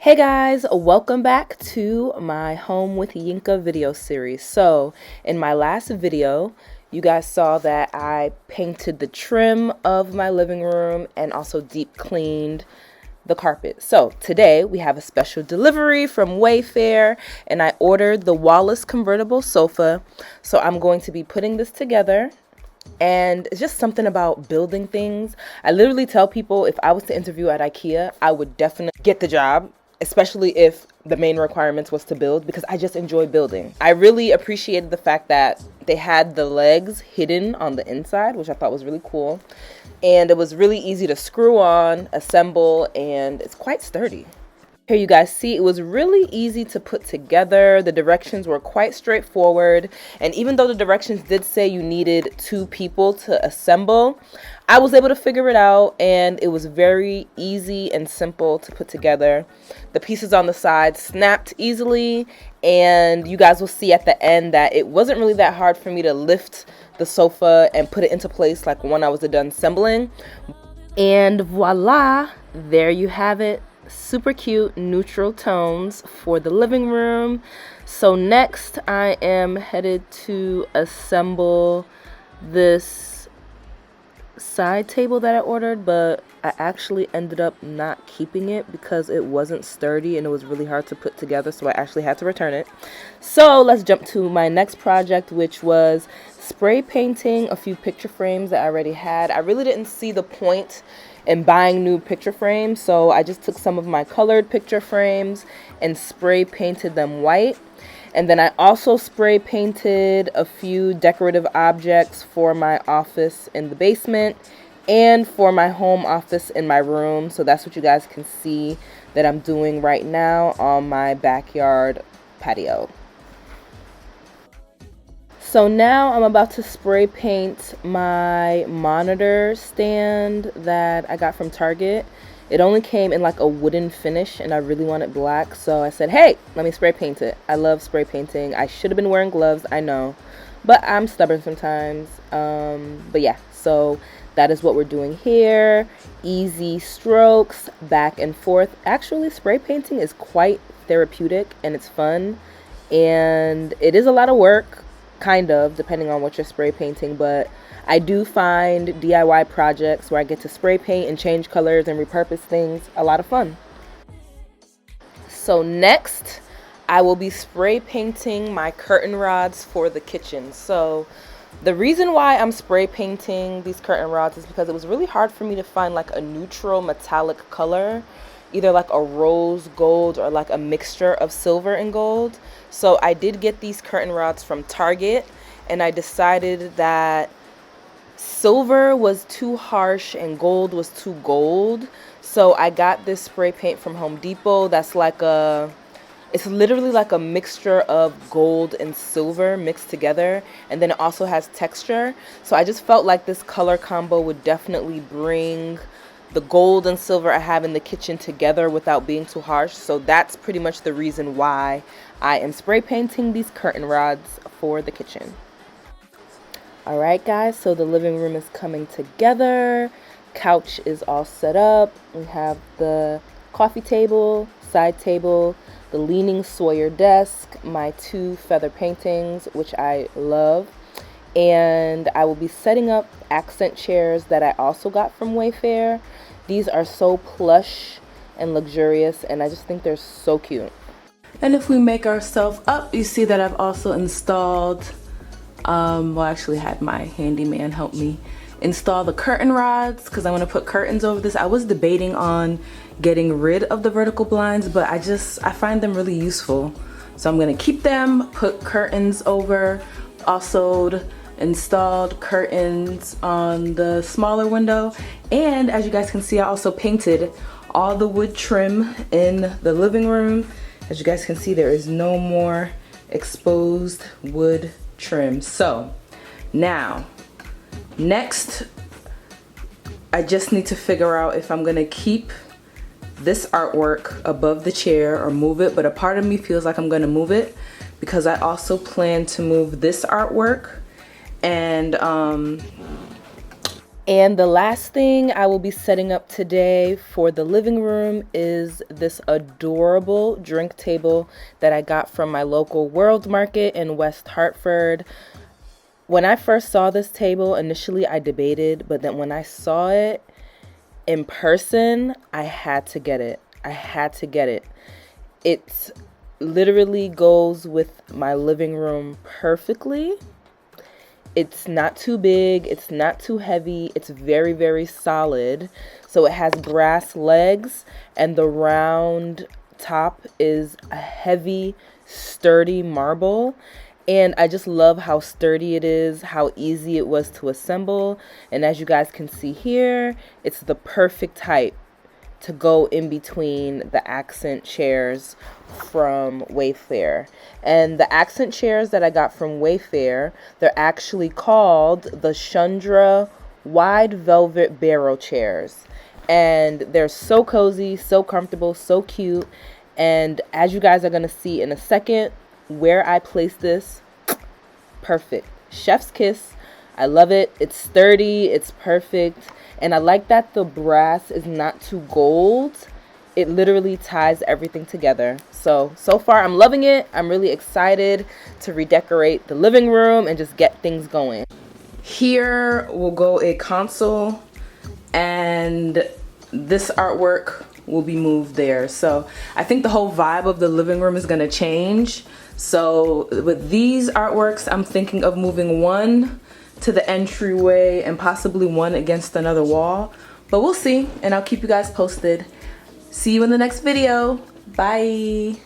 Hey guys, welcome back to my Home with Yinka video series. So in my last video, you guys saw that I painted the trim of my living room and also deep cleaned the carpet. So today we have a special delivery from Wayfair and I ordered the Wallace convertible sofa. So I'm going to be putting this together. And it's just something about building things. I literally tell people if I was to interview at IKEA, I would definitely get the job, especially if the main requirements was to build, because I just enjoy building. I really appreciated the fact that they had the legs hidden on the inside, which I thought was really cool. And it was really easy to screw on, assemble, and it's quite sturdy. Here you guys see it was really easy to put together. The directions were quite straightforward, and even though the directions did say you needed 2 people to assemble, I was able to figure it out, and it was very easy and simple to put together. The pieces on the side snapped easily, and you guys will see at the end that it wasn't really that hard for me to lift the sofa and put it into place like when I was done assembling. And voila, there you have it. Super cute neutral tones for the living room. So next I am headed to assemble this side table that I ordered, but I actually ended up not keeping it because it wasn't sturdy and it was really hard to put together, so I actually had to return it. So let's jump to my next project, which was spray painting a few picture frames that I already had. I really didn't see the point in buying new picture frames, so I just took some of my colored picture frames and spray painted them white. And then I also spray painted a few decorative objects for my office in the basement and for my home office in my room. So that's what you guys can see that I'm doing right now on my backyard patio. So now I'm about to spray paint my monitor stand that I got from Target. It only came in like a wooden finish and I really wanted black, so I said, hey, let me spray paint it. I love spray painting. I should have been wearing gloves, I know, but I'm stubborn sometimes. But yeah, so that is what we're doing here. Easy strokes, back and forth. Actually, spray painting is quite therapeutic and it's fun, and it is a lot of work, kind of, depending on what you're spray painting, but I do find DIY projects where I get to spray paint and change colors and repurpose things a lot of fun. So next, I will be spray painting my curtain rods for the kitchen. So the reason why I'm spray painting these curtain rods is because it was really hard for me to find like a neutral metallic color, either like a rose gold or like a mixture of silver and gold. So I did get these curtain rods from Target, and I decided that silver was too harsh and gold was too gold. So I got this spray paint from Home Depot that's like it's literally like a mixture of gold and silver mixed together, and then it also has texture. So I just felt like this color combo would definitely bring the gold and silver I have in the kitchen together without being too harsh. So that's pretty much the reason why I am spray painting these curtain rods for the kitchen. Alright guys, so the living room is coming together. Couch is all set up. We have the coffee table, side table, the leaning Sawyer desk, my 2 feather paintings, which I love. And I will be setting up accent chairs that I also got from Wayfair. These are so plush and luxurious, and I just think they're so cute. And if we make ourselves up, you see that I've also installed, well, I actually had my handyman help me install the curtain rods because I want to put curtains over this. I was debating on getting rid of the vertical blinds, but I find them really useful. So I'm going to keep them, put curtains over, also installed curtains on the smaller window, and as you guys can see, I also painted all the wood trim in the living room. As you guys can see, there is no more exposed wood trim. So now, next, I just need to figure out if I'm gonna keep this artwork above the chair or move it, but a part of me feels like I'm gonna move it because I also plan to move this artwork and And the last thing I will be setting up today for the living room is this adorable drink table that I got from my local World Market in West Hartford. When I first saw this table, initially I debated, but then when I saw it in person, I had to get it. I had to get it. It literally goes with my living room perfectly. It's not too big, it's not too heavy, it's very, very solid. So it has brass legs, and the round top is a heavy, sturdy marble. And I just love how sturdy it is, how easy it was to assemble. And as you guys can see here, it's the perfect height to go in between the accent chairs from Wayfair. And the accent chairs that I got from Wayfair, they're actually called the Shundra Wide Velvet Barrel Chairs. And they're so cozy, so comfortable, so cute. And as you guys are going to see in a second, where I place this, perfect. Chef's kiss. I love it. It's sturdy, it's perfect. And I like that the brass is not too gold. It literally ties everything together. So far I'm loving it. I'm really excited to redecorate the living room and just get things going. Here will go a console, and this artwork will be moved there. So I think the whole vibe of the living room is gonna change. So with these artworks, I'm thinking of moving one to the entryway and possibly one against another wall, but we'll see, and I'll keep you guys posted. See you in the next video. Bye.